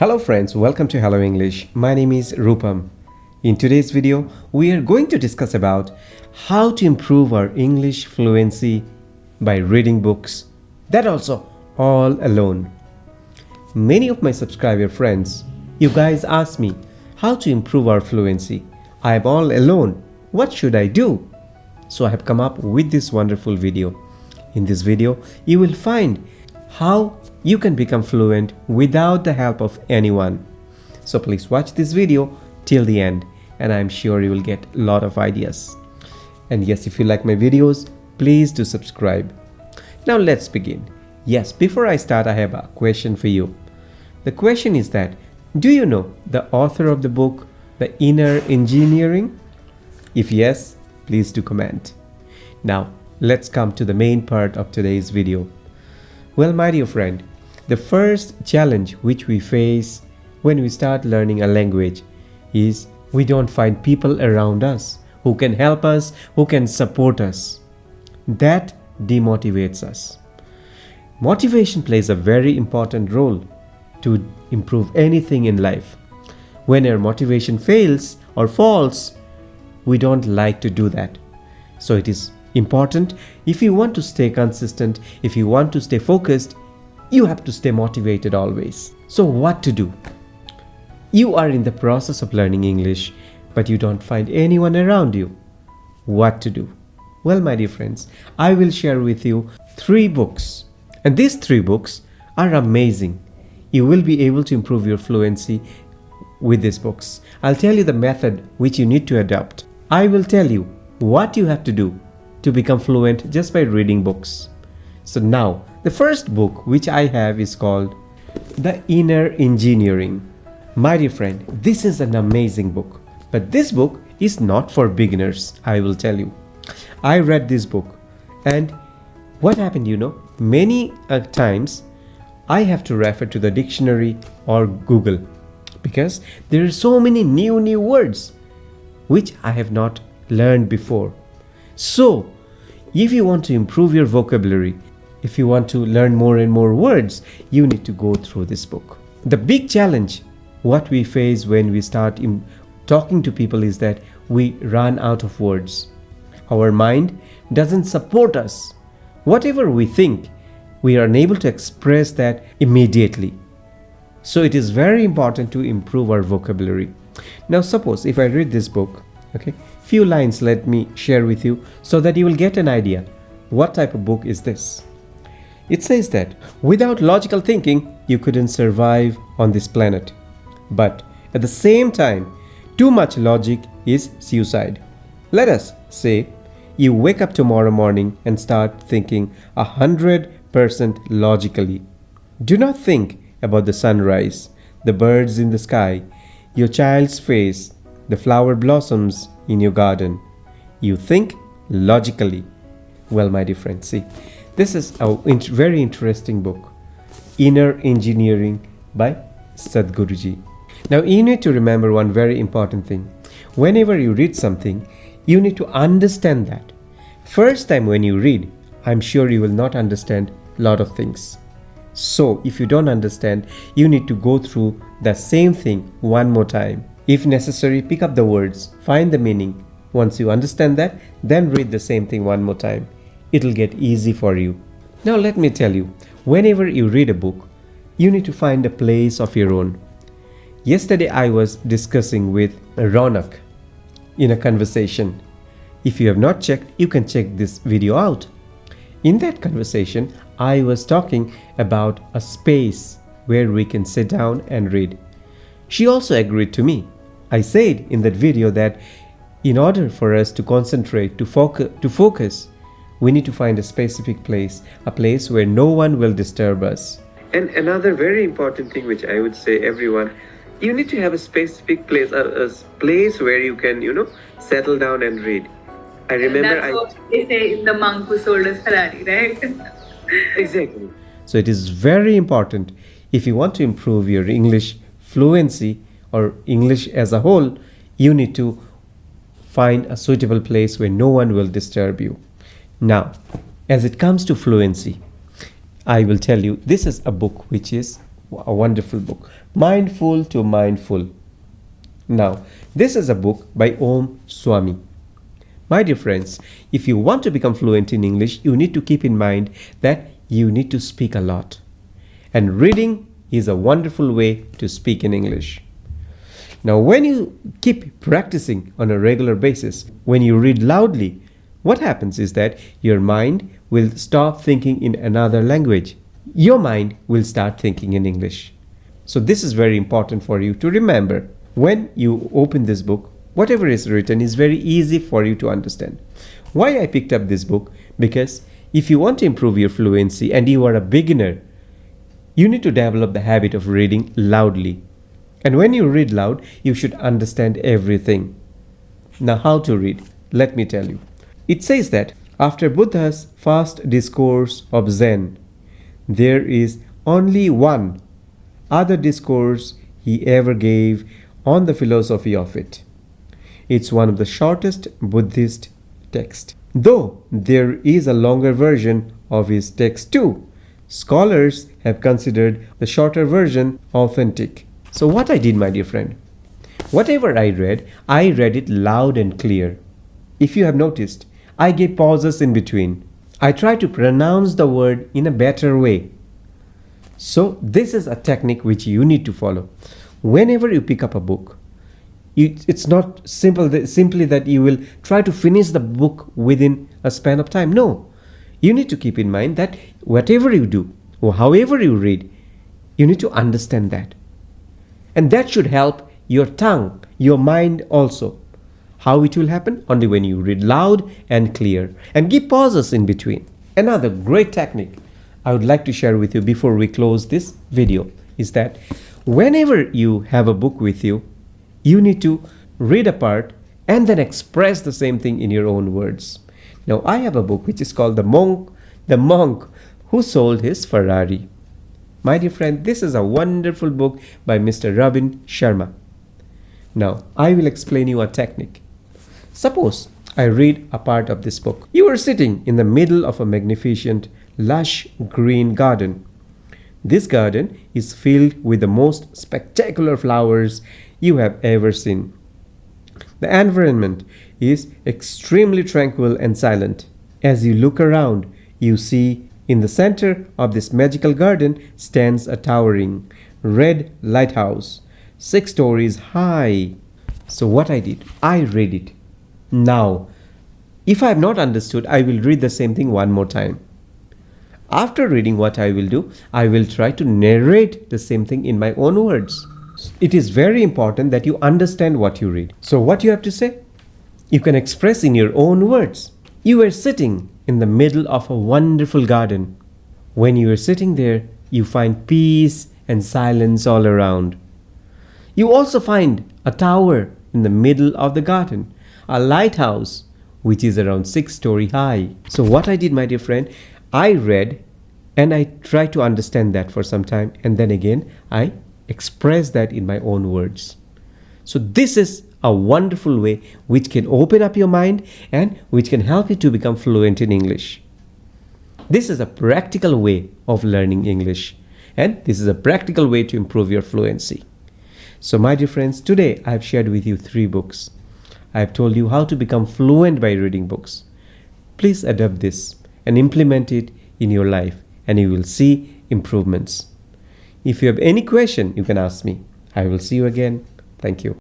Hello friends, welcome to Hello English. My name is Rupam. In today's video, we are going to discuss about how to improve our English fluency by reading books, that also all alone. Many of my subscriber friends, you guys ask me how to improve our fluency. I am all alone. What should I do? So I have come up with this wonderful video. In this video, you will find how you can become fluent without the help of anyone. So please watch this video till the end and I'm sure you will get a lot of ideas. And yes, if you like my videos, please do subscribe. Now let's begin. Yes, before I start, I have a question for you. The question is that, do you know the author of the book, The Inner Engineering? If yes, please do comment. Now, let's come to the main part of today's video. Well, my dear friend, the first challenge which we face when we start learning a language is we don't find people around us who can help us, who can support us. That demotivates us. Motivation plays a very important role to improve anything in life. When our motivation fails or falls, we don't like to do that. So it is important, if you want to stay consistent, if you want to stay focused, you have to stay motivated always. So what to do? You are in the process of learning English, but you don't find anyone around you. What to do? Well, my dear friends, I will share with you 3 books. And these 3 books are amazing. You will be able to improve your fluency with these books. I'll tell you the method which you need to adopt. I will tell you what you have to do to become fluent just by reading books. So now, the first book which I have is called The Inner Engineering. My dear friend, this is an amazing book. But this book is not for beginners, I will tell you. I read this book and what happened, many times I have to refer to the dictionary or Google because there are so many new words which I have not learned before. So, if you want to improve your vocabulary, if you want to learn more and more words, you need to go through this book. The big challenge, what we face when we start talking to people is that we run out of words. Our mind doesn't support us. Whatever we think, we are unable to express that immediately. So it is very important to improve our vocabulary. Now suppose if I read this book, few lines let me share with you so that you will get an idea what type of book is this. It says that without logical thinking, you couldn't survive on this planet. But at the same time, too much logic is suicide. Let us say you wake up tomorrow morning and start thinking 100% logically. Do not think about the sunrise, the birds in the sky, your child's face, the flower blossoms in your garden. You think logically. Well, my dear friends, see, this is a very interesting book, Inner Engineering by Sadhguruji. Now, you need to remember one very important thing. Whenever you read something, you need to understand that. First time when you read, I'm sure you will not understand a lot of things. So, if you don't understand, you need to go through the same thing one more time. If necessary, pick up the words, find the meaning. Once you understand that, then read the same thing one more time. It'll get easy for you. Now let me tell you, whenever you read a book, you need to find a place of your own. Yesterday I was discussing with Ronak in a conversation. If you have not checked, you can check this video out. In that conversation, I was talking about a space where we can sit down and read. She also agreed to me. I said in that video that in order for us to concentrate, to focus, we need to find a specific place, a place where no one will disturb us. And another very important thing which I would say everyone, you need to have a specific place, a place where you can, settle down and read. I remember That's what they say in The Monk Who Sold Us Ferrari, right? Exactly. So it is very important if you want to improve your English fluency or English as a whole, you need to find a suitable place where no one will disturb you. Now, as it comes to fluency, I will tell you this is a book which is A wonderful book. Mindful to Mindful. Now, this is a book by Om Swami. My dear friends, if you want to become fluent in English, you need to keep in mind that you need to speak a lot. And reading is a wonderful way to speak in English. Now, when you keep practicing on a regular basis, when you read loudly, what happens is that your mind will stop thinking in another language. Your mind will start thinking in English. So this is very important for you to remember. When you open this book, whatever is written is very easy for you to understand. Why I picked up this book? Because if you want to improve your fluency and you are a beginner, you need to develop the habit of reading loudly. And when you read loud, you should understand everything. Now, how to read? Let me tell you. It says that after Buddha's first discourse of Zen, there is only one other discourse he ever gave on the philosophy of it. It's one of the shortest Buddhist texts. Though there is a longer version of his text too, scholars have considered the shorter version authentic. So what I did, my dear friend, whatever I read it loud and clear. If you have noticed, I gave pauses in between. I try to pronounce the word in a better way. So this is a technique which you need to follow. Whenever you pick up a book, it's not simply that you will try to finish the book within a span of time. No, you need to keep in mind that whatever you do or however you read, you need to understand that. And that should help your tongue, your mind also. How it will happen? Only when you read loud and clear and give pauses in between. Another great technique I would like to share with you before we close this video is that whenever you have a book with you, you need to read a part and then express the same thing in your own words. Now, I have a book which is called The Monk Who Sold His Ferrari. My dear friend, this is a wonderful book by Mr. Robin Sharma. Now, I will explain you a technique. Suppose I read a part of this book. You are sitting in the middle of a magnificent, lush green garden. This garden is filled with the most spectacular flowers you have ever seen. The environment is extremely tranquil and silent. As you look around, you see in the center of this magical garden stands a towering red lighthouse, 6 stories high. So what I did, I read it. Now, if I have not understood, I will read the same thing one more time. After reading, what I will do, I will try to narrate the same thing in my own words. It is very important that you understand what you read. So what you have to say? You can express in your own words. You are sitting in the middle of a wonderful garden. When you are sitting there, you find peace and silence all around. You also find a tower in the middle of the garden, a lighthouse which is around 6 stories high. So what I did, my dear friend, I read and I tried to understand that for some time, and then again I express that in my own words. So this is a wonderful way which can open up your mind and which can help you to become fluent in English. This is a practical way of learning English, and this is a practical way to improve your fluency. So my dear friends, today I have shared with you 3 books. I have told you how to become fluent by reading books. Please adopt this and implement it in your life, and you will see improvements. If you have any question, you can ask me. I will see you again. Thank you.